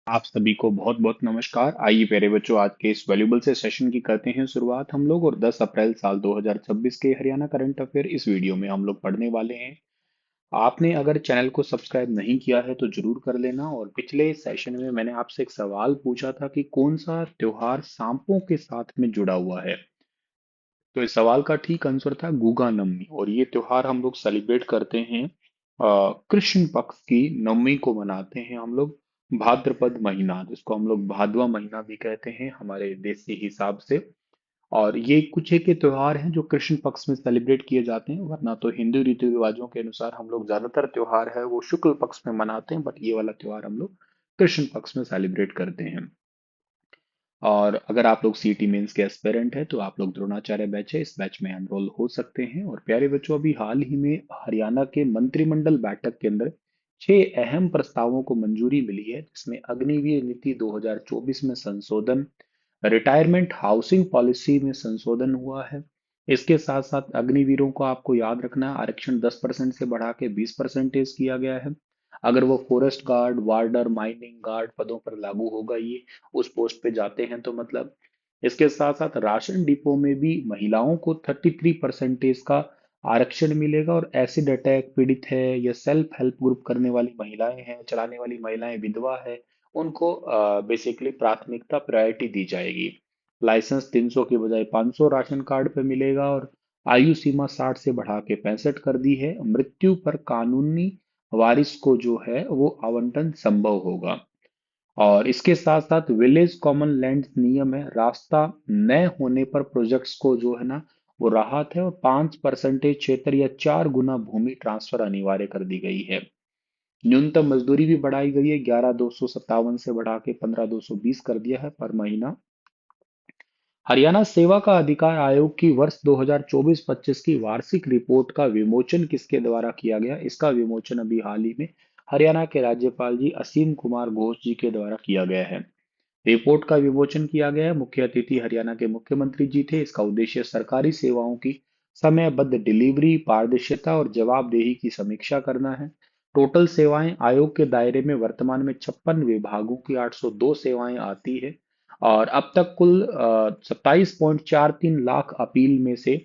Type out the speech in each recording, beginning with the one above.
आप सभी को बहुत बहुत नमस्कार। आइए प्यारे बच्चों, आज के इस वैल्यूबल से सेशन की करते हैं शुरुआत हम लोग। और 10 अप्रैल साल 2026 के हरियाणा करंट अफेयर इस वीडियो में हम लोग पढ़ने वाले हैं। आपने अगर चैनल को सब्सक्राइब नहीं किया है तो जरूर कर लेना। और पिछले सेशन में मैंने आपसे एक सवाल पूछा था कि कौन सा त्योहार सांपों के साथ में जुड़ा हुआ है। तो इस सवाल का ठीक आंसर था गुगा नवमी। और ये त्योहार हम लोग सेलिब्रेट करते हैं कृष्ण पक्ष की नवमी को मनाते हैं हम लोग। भाद्रपद महीना, जिसको हम लोग भादवा महीना भी कहते हैं हमारे देसी हिसाब से। और ये कुछ एक के त्योहार हैं जो कृष्ण पक्ष में सेलिब्रेट किए जाते हैं, वरना तो हिंदू रीति रिवाजों के अनुसार हम लोग ज्यादातर त्योहार है वो शुक्ल पक्ष में मनाते हैं, बट ये वाला त्योहार हम लोग कृष्ण पक्ष में सेलिब्रेट करते हैं। और अगर आप लोग सीटी मेंस के एस्पिरेंट हैं तो आप लोग द्रोणाचार्य बैच है, इस बैच में एनरोल हो सकते हैं। और प्यारे बच्चों, अभी हाल ही में हरियाणा के मंत्रिमंडल बैठक के अंदर 6 अहम प्रस्तावों को मंजूरी मिली है, जिसमें अग्निवीर नीति 2024 में संशोधन, रिटायरमेंट हाउसिंग पॉलिसी में संशोधन हुआ है। इसके साथ साथ अग्निवीरों को आपको याद रखना है, आरक्षण 10% से बढ़ा के 20% किया गया है। अगर वो फॉरेस्ट गार्ड, वार्डर, माइनिंग गार्ड पदों पर लागू होगा ये, उस पोस्ट पे जाते हैं तो मतलब। इसके साथ साथ राशन डिपो में भी महिलाओं को 33% का आरक्षण मिलेगा। और एसिड अटैक पीड़ित है या सेल्फ हेल्प ग्रुप करने वाली महिलाएं हैं, चलाने वाली महिलाएं, विधवा है, उनको बेसिकली प्राथमिकता, प्रायोरिटी दी जाएगी। लाइसेंस 300 की बजाय 500 राशन कार्ड पे मिलेगा। और आयु सीमा 60 से बढ़ा के 65 कर दी है। मृत्यु पर कानूनी वारिस को जो है वो आवंटन संभव होगा। और इसके साथ साथ विलेज कॉमन लैंड नियम है, रास्ता न होने पर प्रोजेक्ट्स को जो है ना वो राहत है। और 5% क्षेत्र या 4 गुना भूमि ट्रांसफर अनिवार्य कर दी गई है। न्यूनतम मजदूरी भी बढ़ाई गई है, 11,257 से बढ़ा के 15,220 कर दिया है पर महीना। हरियाणा सेवा का अधिकार आयोग की वर्ष 2024-25 की वार्षिक रिपोर्ट का विमोचन किसके द्वारा किया गया? इसका विमोचन अभी हाल ही में हरियाणा के राज्यपाल जी असीम कुमार घोष जी के द्वारा किया गया है। रिपोर्ट का विमोचन किया गया है, मुख्य अतिथि हरियाणा के मुख्यमंत्री जी थे। इसका उद्देश्य सरकारी सेवाओं की समयबद्ध डिलीवरी, पारदर्शिता और जवाबदेही की समीक्षा करना है। टोटल सेवाएं आयोग के दायरे में वर्तमान में 56 विभागों की 802 सेवाएं आती है। और अब तक कुल 27.43 लाख अपील में से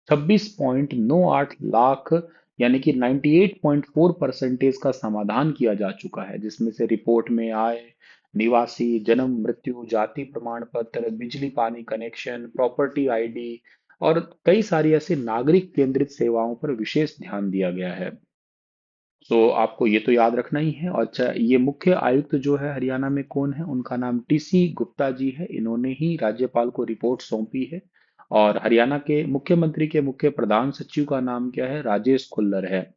26.98 लाख यानी कि 98.4% का समाधान किया जा चुका है, जिसमें से रिपोर्ट में आय, निवासी, जन्म मृत्यु, जाति प्रमाण पत्र, बिजली पानी कनेक्शन, प्रॉपर्टी आईडी और कई सारी ऐसी नागरिक केंद्रित सेवाओं पर विशेष ध्यान दिया गया है। सो आपको ये तो याद रखना ही है। और अच्छा, ये मुख्य आयुक्त जो है हरियाणा में कौन है? उनका नाम टीसी गुप्ता जी है। इन्होंने ही राज्यपाल को रिपोर्ट सौंपी है। और हरियाणा के मुख्यमंत्री के मुख्य प्रधान सचिव का नाम क्या है? राजेश खुल्लर है।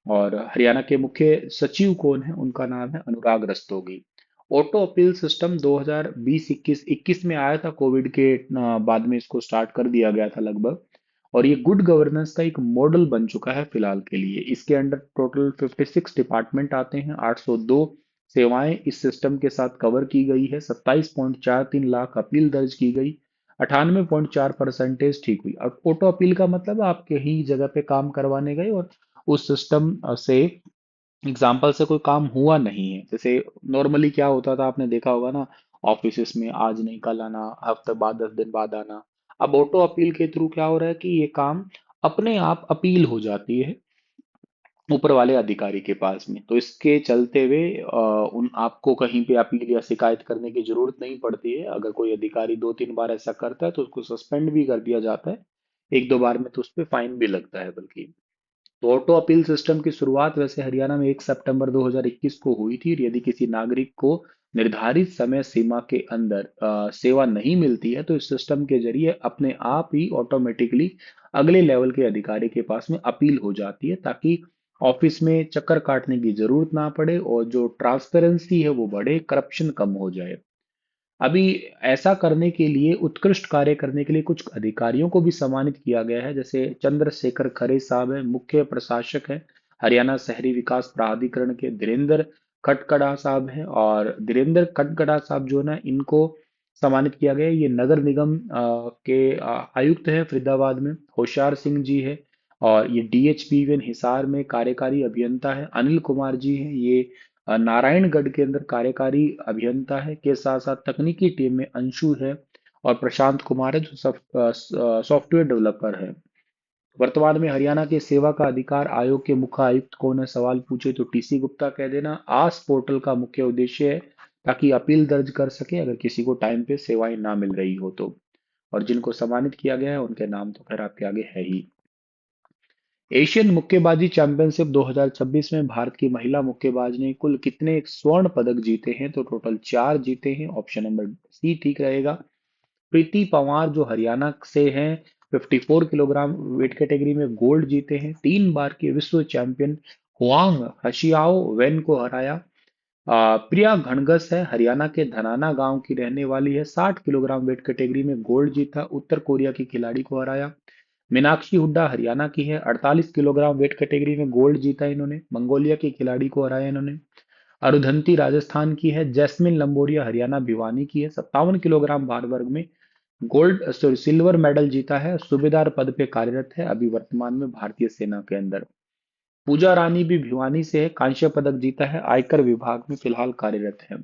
और हरियाणा के मुख्य सचिव कौन है? उनका नाम है अनुराग रस्तोगी। ऑटो अपील सिस्टम 2020-21 में आया था, कोविड के बाद में इसको स्टार्ट कर दिया गया था लगभग। और ये गुड गवर्नेंस का एक मॉडल बन चुका है फिलहाल के लिए। इसके अंडर टोटल 56 डिपार्टमेंट आते हैं, 802 सेवाएं इस सिस्टम के साथ कवर की गई है, 27.43 लाख अपील दर्ज की गई, 98.4% ठीक हुई। अब ऑटो अपील का मतलब आप कहीं जगह पे काम करवाने गए और उस सिस्टम से एग्जाम्पल से कोई काम हुआ नहीं है। जैसे नॉर्मली क्या होता था, आपने देखा होगा ना, ऑफिस में आज नहीं कल आना, हफ्ते बाद 10 दिन बाद आना। अब ऑटो अपील के थ्रू क्या हो रहा है कि ये काम अपने आप अपील हो जाती है ऊपर वाले अधिकारी के पास में। तो इसके चलते हुए उन आपको कहीं पे अपील या शिकायत करने की जरूरत नहीं पड़ती है। अगर कोई अधिकारी 2-3 बार ऐसा करता है तो उसको सस्पेंड भी कर दिया जाता है, 1-2 बार में तो उस पर फाइन भी लगता है बल्कि। तो ऑटो अपील सिस्टम की शुरुआत वैसे हरियाणा में 1 सितंबर 2021 को हुई थी। और यदि किसी नागरिक को निर्धारित समय सीमा के अंदर सेवा नहीं मिलती है तो इस सिस्टम के जरिए अपने आप ही ऑटोमेटिकली अगले लेवल के अधिकारी के पास में अपील हो जाती है, ताकि ऑफिस में चक्कर काटने की जरूरत ना पड़े और जो ट्रांसपेरेंसी है वो बढ़े, करप्शन कम हो जाए। अभी ऐसा करने के लिए, उत्कृष्ट कार्य करने के लिए कुछ अधिकारियों को भी सम्मानित किया गया है। जैसे चंद्रशेखर खरे साहब है, मुख्य प्रशासक है हरियाणा शहरी विकास प्राधिकरण के। धीरेन्द्र खटकड़ा साहब है, और धीरेन्द्र खटकड़ा साहब जो है ना, इनको सम्मानित किया गया है। ये नगर निगम के आयुक्त है फरीदाबाद में। होशियार सिंह जी है, और ये डीएचपीवीएन हिसार में कार्यकारी अभियंता है। अनिल कुमार जी हैं, ये नारायणगढ़ के अंदर कार्यकारी अभियंता है। के साथ साथ तकनीकी टीम में अंशु है और प्रशांत कुमार है जो सॉफ्टवेयर डेवलपर है। वर्तमान में हरियाणा के सेवा का अधिकार आयोग के मुख्य आयुक्त कौन है? सवाल पूछे तो टीसी गुप्ता कह देना। आस पोर्टल का मुख्य उद्देश्य है ताकि अपील दर्ज कर सके अगर किसी को टाइम पे सेवाएं ना मिल रही हो तो। और जिनको सम्मानित किया गया है उनके नाम तो खैर आपके आगे है ही। एशियन मुक्केबाजी चैंपियनशिप 2026 में भारत की महिला मुक्केबाज ने कुल कितने स्वर्ण पदक जीते हैं? तो टोटल 4 जीते हैं। ऑप्शन नंबर सी ठीक रहेगा। प्रीति पंवार जो हरियाणा से हैं 54 किलोग्राम वेट कैटेगरी में गोल्ड जीते हैं। 3 बार के विश्व चैंपियन हुआंग हशियाओ वेन को हराया। प्रिया घणगस है हरियाणा के धनाना गांव की रहने वाली है। 60 किलोग्राम वेट कैटेगरी में गोल्ड जीता, उत्तर कोरिया की खिलाड़ी को हराया। मीनाक्षी हुड्डा हरियाणा की है। 48 किलोग्राम वेट कैटेगरी में गोल्ड जीता इन्होंने, मंगोलिया की खिलाड़ी को हराया इन्होंने। अरुधंती राजस्थान की है। जैस्मिन लंबोरिया हरियाणा भिवानी की है। 57 किलोग्राम भार वर्ग में गोल्ड सॉरी सिल्वर मेडल जीता है। सूबेदार पद पे कार्यरत है अभी वर्तमान में भारतीय सेना के अंदर। पूजा रानी भी भिवानी से है, कांस्य पदक जीता है। आयकर विभाग में फिलहाल कार्यरत है।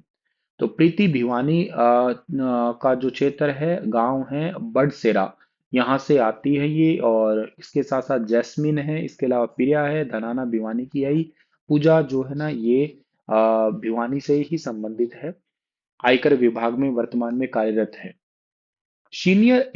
तो प्रीति भिवानी का जो क्षेत्र है, गांव है बड़सेरा, यहाँ से आती है ये। और इसके साथ साथ जैस्मिन है, इसके अलावा प्रिया है, धनाना भिवानी की आई। पूजा जो है ना ये भिवानी से ही संबंधित है। आयकर विभाग में वर्तमान में कार्यरत है। सीनियर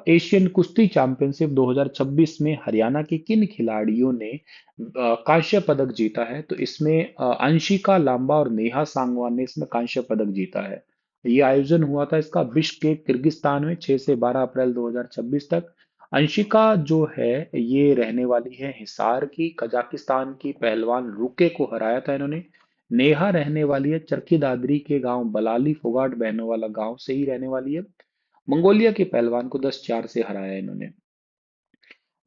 एशियन कुश्ती चैंपियनशिप 2026 में हरियाणा के किन खिलाड़ियों ने कांस्य पदक जीता है? तो इसमें अंशिका लांबा और नेहा सांगवान ने इसमें कांस्य पदक जीता है। ये आयोजन हुआ था इसका बिश्केक किर्गिस्तान में 6 से 12 अप्रैल 2026 तक। अंशिका जो है ये रहने वाली है हिसार की, कजाकिस्तान की पहलवान रुके को हराया था इन्होंने। नेहा रहने वाली है चरखी दादरी के गांव बलाली फोगाट बहनों वाला गांव से ही रहने वाली है। मंगोलिया के पहलवान को 10-4 से हराया इन्होंने।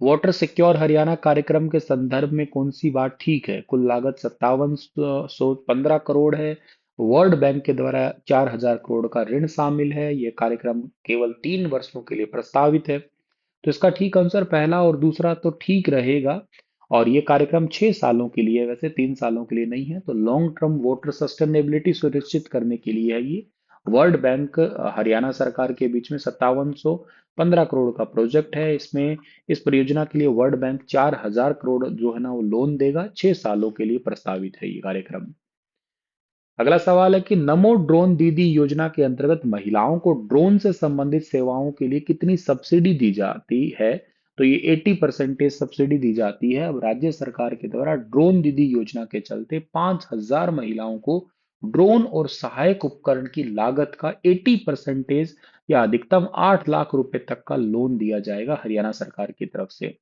वाटर सिक्योर हरियाणा कार्यक्रम के संदर्भ में कौन सी बात ठीक है? कुल लागत 5715 करोड़ है। वर्ल्ड बैंक के द्वारा 4000 करोड़ का ऋण शामिल है। यह कार्यक्रम केवल 3 वर्षों के लिए प्रस्तावित है। तो इसका ठीक आंसर पहला और दूसरा तो ठीक रहेगा। और ये कार्यक्रम 6 सालों के लिए है, वैसे 3 सालों के लिए नहीं है। तो लॉन्ग टर्म वाटर सस्टेनेबिलिटी सुनिश्चित करने के लिए है ये। वर्ल्ड बैंक हरियाणा सरकार के बीच में 5715 करोड़ का प्रोजेक्ट है। इसमें इस परियोजना के लिए वर्ल्ड बैंक 4000 करोड़ जो है ना वो लोन देगा। 6 सालों के लिए प्रस्तावित है ये कार्यक्रम। अगला सवाल है कि नमो ड्रोन दीदी योजना के अंतर्गत महिलाओं को ड्रोन से संबंधित सेवाओं के लिए कितनी सब्सिडी दी जाती है? तो ये 80% सब्सिडी दी जाती है। अब राज्य सरकार के द्वारा ड्रोन दीदी योजना के चलते 5000 महिलाओं को ड्रोन और सहायक उपकरण की लागत का 80% या अधिकतम 8 लाख रुपए तक का लोन दिया जाएगा हरियाणा सरकार की तरफ से।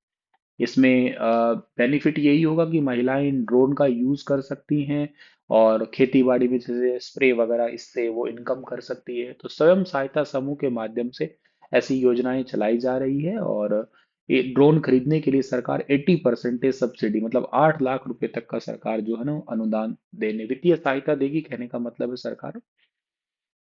इसमें बेनिफिट यही होगा कि महिलाएं इन ड्रोन का यूज कर सकती हैं और खेती बाड़ी में जैसे स्प्रे वगैरह इससे वो इनकम कर सकती है। तो स्वयं सहायता समूह के माध्यम से ऐसी योजनाएं चलाई जा रही है। और ये ड्रोन खरीदने के लिए सरकार 80% सब्सिडी मतलब 8 लाख रुपए तक का सरकार जो है ना अनुदान देने वित्तीय सहायता देगी, कहने का मतलब है सरकार।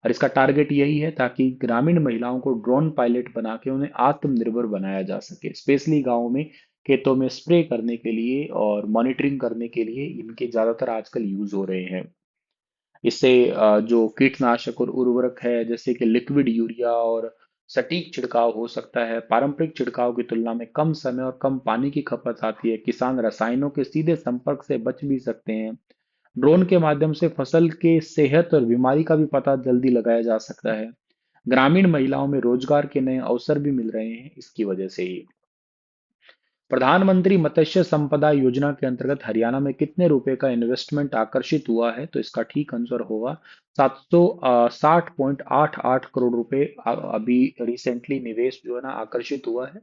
और इसका टारगेट यही है ताकि ग्रामीण महिलाओं को ड्रोन पायलट बना के उन्हें आत्मनिर्भर बनाया जा सके, स्पेशली गाँव में खेतों में स्प्रे करने के लिए और मॉनिटरिंग करने के लिए इनके ज्यादातर आजकल यूज हो रहे हैं। इससे जो कीटनाशक और उर्वरक है जैसे कि लिक्विड यूरिया और सटीक छिड़काव हो सकता है। पारंपरिक छिड़काव की तुलना में कम समय और कम पानी की खपत आती है। किसान रसायनों के सीधे संपर्क से बच भी सकते हैं। ड्रोन के माध्यम से फसल के सेहत और बीमारी का भी पता जल्दी लगाया जा सकता है। ग्रामीण महिलाओं में रोजगार के नए अवसर भी मिल रहे हैं इसकी वजह से ही। प्रधानमंत्री मत्स्य संपदा योजना के अंतर्गत हरियाणा में कितने रुपए का इन्वेस्टमेंट आकर्षित हुआ है? तो इसका ठीक आंसर होगा 760.88 करोड़ रुपए अभी रिसेंटली निवेश जो है ना आकर्षित हुआ है।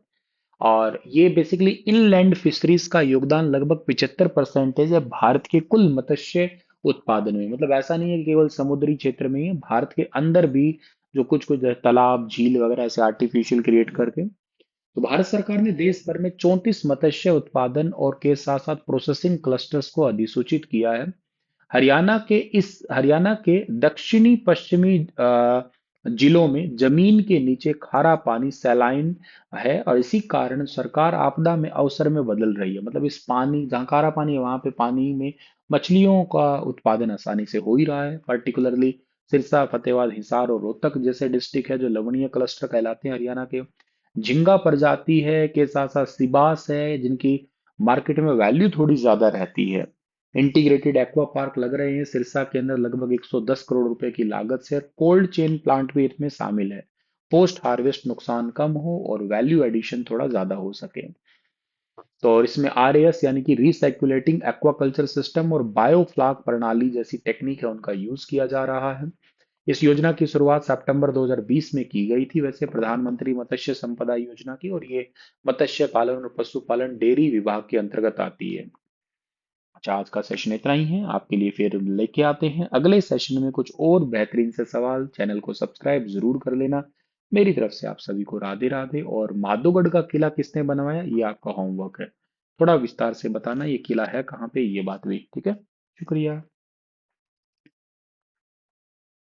और ये बेसिकली इनलैंड फिशरीज का योगदान लगभग 75% है भारत के कुल मत्स्य उत्पादन में। मतलब ऐसा नहीं है कि केवल समुद्री क्षेत्र में ही है, भारत के अंदर भी जो कुछ कुछ तालाब झील वगैरह ऐसे आर्टिफिशियल क्रिएट करके। तो भारत सरकार ने देश भर में 34 मत्स्य उत्पादन और के साथ साथ प्रोसेसिंग क्लस्टर्स को अधिसूचित किया है। हरियाणा के दक्षिणी पश्चिमी जिलों में जमीन के नीचे खारा पानी सैलाइन है और इसी कारण सरकार आपदा में अवसर में बदल रही है। मतलब इस पानी, जहाँ खारा पानी है वहां पे पानी में मछलियों का उत्पादन आसानी से हो ही रहा है। पर्टिकुलरली सिरसा, फतेहाबाद, हिसार और रोहतक जैसे डिस्ट्रिक्ट है जो लवणीय क्लस्टर कहलाते हैं हरियाणा के। झींगा प्रजाति है के साथ साथ सिबास है जिनकी मार्केट में वैल्यू थोड़ी ज्यादा रहती है। इंटीग्रेटेड एक्वा पार्क लग रहे हैं सिरसा के अंदर लगभग 110 करोड़ रुपए की लागत से। कोल्ड चेन प्लांट भी इसमें शामिल है, पोस्ट हार्वेस्ट नुकसान कम हो और वैल्यू एडिशन थोड़ा ज्यादा हो सके। तो और इसमें आरएएस यानी कि रिसाइकुलेटिंग एक्वाकल्चर सिस्टम और बायोफ्लाक प्रणाली जैसी टेक्निक है उनका यूज किया जा रहा है। इस योजना की शुरुआत सितंबर 2020 में की गई थी वैसे प्रधानमंत्री मत्स्य संपदा योजना की, और ये मत्स्य पालन और पशुपालन डेयरी विभाग के अंतर्गत आती है। अच्छा, आज का सेशन इतना ही है। आपके लिए फिर लेके आते हैं अगले सेशन में कुछ और बेहतरीन से सवाल। चैनल को सब्सक्राइब जरूर कर लेना। मेरी तरफ से आप सभी को राधे राधे। और माधोगढ़ का किला किसने बनवाया, ये आपका होमवर्क है। थोड़ा विस्तार से बताना ये किला है कहाँ पे, ये बात भी, ठीक है। शुक्रिया।